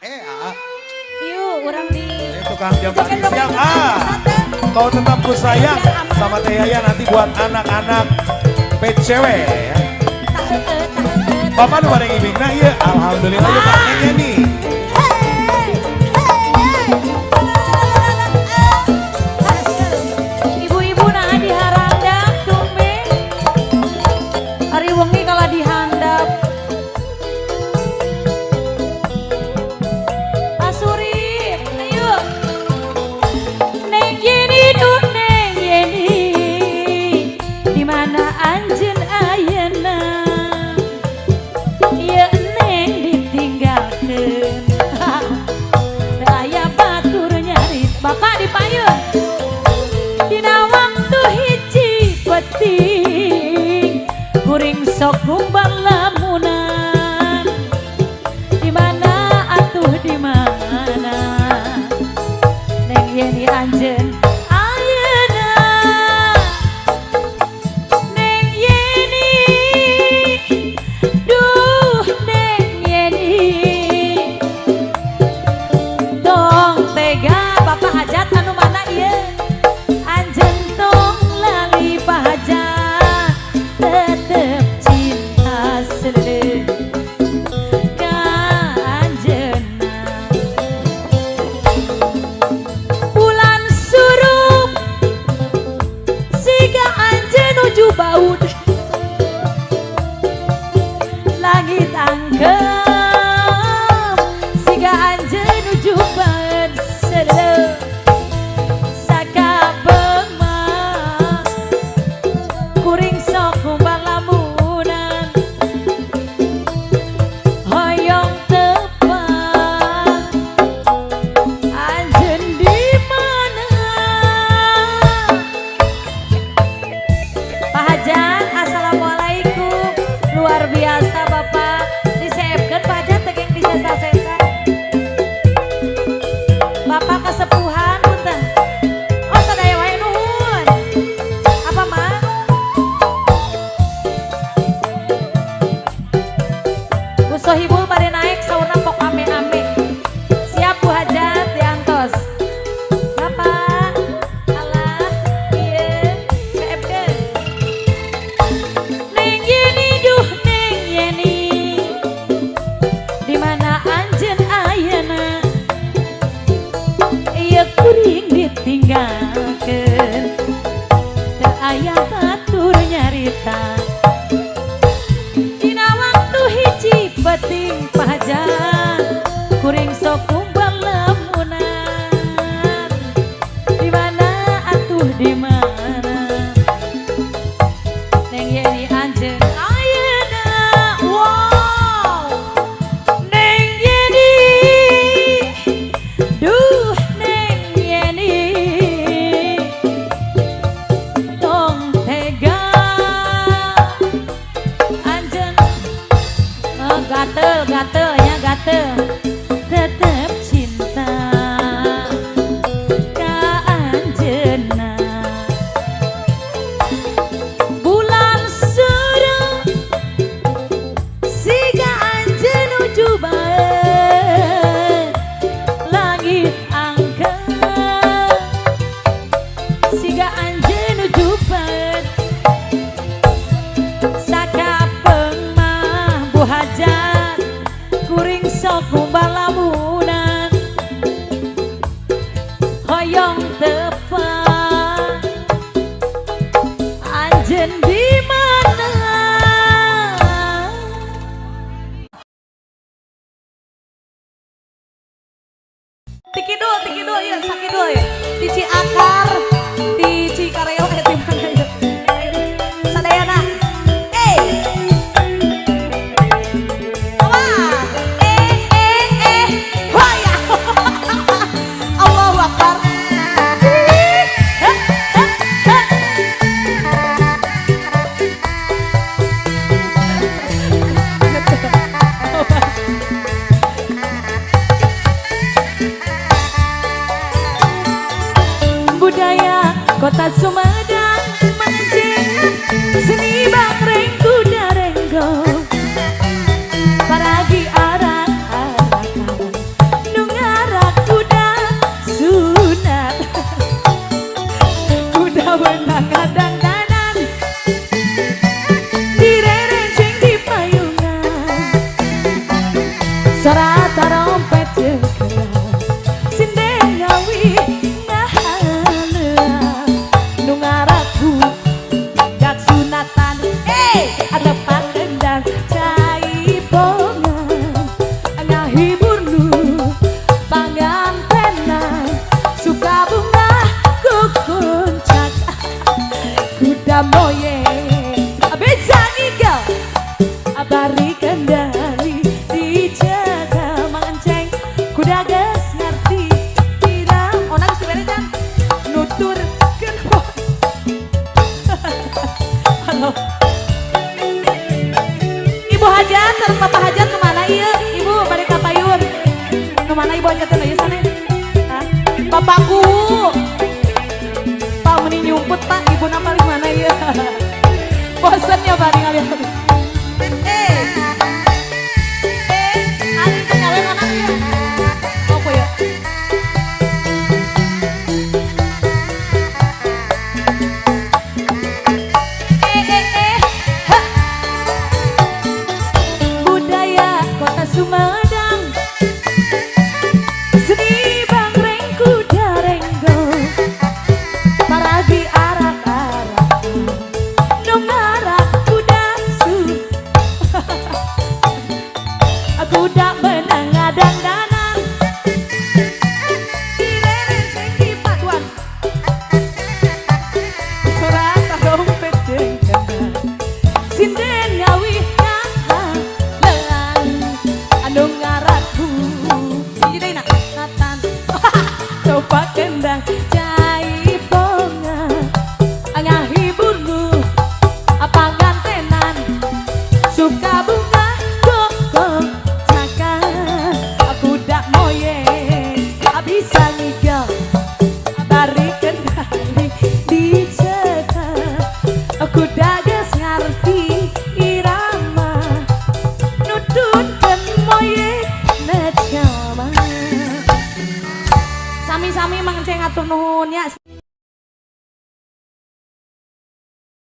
Yuk, orang di tukang jam pagi siang. Kau tetap ku sayang sama Teh Yaya nanti buat anak-anak PCW ya. Bapak nu bareng ibingna ieu alhamdulillah ya Pak Neng nih. Ibu-ibu nah diharandap tumbe. Ari wengi kalau dihandap. Asuri, ayo. Neng Yeni duh Neng Yeni. Di mana anjeun ayeuna? Ieu Neng ditinggalkeun. Teu aya batur nyaris Bapak dipayun. Dina waktu hiji penting kuring sok ngumbang lamunan. Di mana atuh di mana Neng Yeni anjeun ayeuna. Neng Yeni duh Neng Yeni tong tega Bapak hajat anu mana ieu anjeun tong lali bahajat tetep cinta seuleum ka anjeunna. Bulan surup siga anjeun nuju baud langit angkeum siga anjeun nuju baud seuleum sakabeung mah kuring sok ngumbang lamunan hoyong tepang anjeun di mana. Pak Hajat, assalamualaikum. Luar biasa Bapak. Diseepkeun Pak Hajat teu geng disasasekan. Bapak kesepuhan punten. Oh sadaya wae nuhun. Apa mah? Bu Sohibul bade naik saurna pok ame-ame. Siap Bu Hajat diantos. Bapak, alah, ieu seepkeun. Neng Yeni duh Neng Yeni. Di mana anjeun ayeuna? Ieu kuring ditinggalkeun. Teu aya batur nyarita. Dina waktu hiji penting pahajat kuring sok kumbang lamunan. Di mana atuh di mana Neng Yeni anjeun ayeuna. Wow Neng Yeni duh Neng Yeni tong tega anjeun gatel-gatelnya gatel tetep cinta ka anjeunna. Bulan surut siga anjeun nuju baeud langit angkeun siga anjeun nuju baeud sakapeung mah Bu Hajat kuring sok ngumbang lamunan hoyong tepang anjeun di mana. Tiki dul ya sakit dul ya di Ciakar di Cikareo di mana ya sadayana hoya Allahu Akbar. Budaya kota Sumedang menjengat seni bangreng kuda renggo paragi arak-arakan suara trompet jengkelan sinden ngawi ngahaleuan nu ngaraku jak sunatan ada pakendang cai bongan ngahibur nu pangantenan suka bunga kukuncak kuda moye bisa ngigal abari kendali dijaga manceng kuda gas ngerti tidak onak sebenarnya nutur kenapa halo Ibu Hajat sareng Bapak Hajat kemana iya Ibu balik ke payun kemana Ibu Hajat aja sana Bapakku Pak meni nyumput Pak Ibu nama mana iya bosan ya Pak ngaliat hari itu ngawin anak ya apa ya budaya kota Sumedang seni bangreng kuda renggong paragi arak-arak nungarak kuda su kuda menang dandanan direren sing paduan suara trompet jengkelan sinden ngawi ngahaleuan anu ngaraku jadi nak natan coba kendang cai bonga ngahibur nu pangantenan suka bunga kokok cakar aku dak moye bisa ngigal bari kendali dicekal aku dagas ngarti irama nututkan moye necama sami-sami mangceng atur nuhun ya